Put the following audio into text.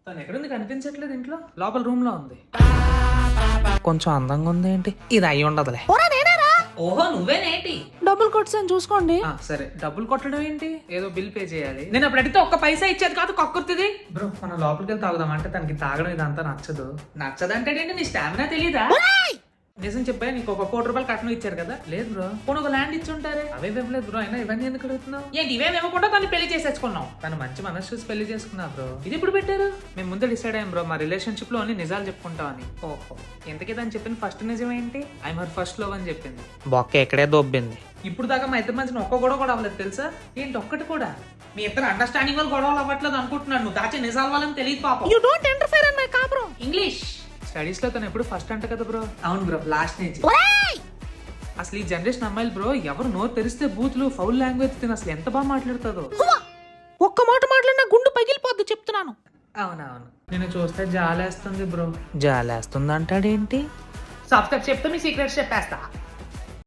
తను ఎక్కడుంది కనిపించట్లేదు ఇంట్లో, లోపల రూమ్ లో ఉంది. కొంచెం అందంగా ఉంది ఏంటి, ఇది అయ్యి ఉండదులే. ఓహో నువ్వేనేంటి? డబ్బులు కొట్టాను చూసుకోండి. సరే డబ్బులు కొట్టడం ఏంటి, ఏదో బిల్ పే చేయాలి. నేను అప్పుడు అడిగితే ఒక్క పైసా ఇచ్చేది కాదు కక్కుర్తిది. బ్రో మనం లోపలికి వెళ్ళి తాగుదాం అంటే తనకి తాగడం ఇదంతా నచ్చదు. నచ్చదంటే నీ స్టామినా తెలీదా? నిజం చెప్పా, నీకు ఒక ₹1 కట్నం ఇచ్చారు కదా. లేదు బ్రో, పోనీ ఒక ల్యాండ్ ఇచ్చి ఉంటారే. అవే ఇవ్వలేదు బ్రో, అయినా ఇవన్నీ ఎందుకు అడుగుతున్నావు? ఏంటి ఇవేమి ఇవ్వకుండా తను పెళ్లి చేసేసుకున్నావు. తను మంచి మనసు చూసి పెళ్లి చేసుకున్నా బ్రో. ఇది ఇప్పుడు పెట్టారు. మేము ముందే డిసైడ్ అయ్యాం బ్రో, మా రిలేషన్షిప్ లో అన్ని నిజాలు చెప్పుకుంటాం అని. ఓహో ఎందుకే తను చెప్పిన ఫస్ట్ నిజం ఏంటి? ఐఎమ్ హర్ ఫస్ట్ లవ్ అని చెప్పింది. బొక్క ఎక్కడే దొబ్బింది. ఇప్పుడు దాకా మా ఇద్దరి మధ్యన ఒక్క గొడవ కూడా అవ్వలేదు తెలుసా. ఏంటి ఒక్కటి కూడా? మీ ఇద్దరు అండర్స్టాండింగ్ వల్ల గొడవలు అవ్వట్లేదు అనుకుంటున్నాను. నువ్వు దాచే నిజాల వాళ్ళని తెలియదు పాపం. You don't interfere in my కాపురం. ఇంగ్లీష్ స్టడీస్ లో తను ఎప్పుడు ఫస్ట్ అంట కదా బ్రో. అవును బ్రో, లాస్ట్ నుంచి. అసలు ఈ జనరేషన్ అమ్మాయిలు బ్రో, ఎవరు నోరు తెరిస్తే బూతులు ఫౌల్ లాంగ్వేజ్ తిని అసలు ఎంత బాగా మాట్లాడుతుందో. ఒక్క మాట మాట్లాడినా గుండు పగిలిపోద్దు చెప్తున్నాను. అవునవును, నేను చూస్తే జాలేస్తుంది బ్రో. జాలేస్తుంది అంటాడేంటి? సబ్స్క్రైబ్ చెప్తే మీ సీక్రెట్స్ చెప్పేస్తా.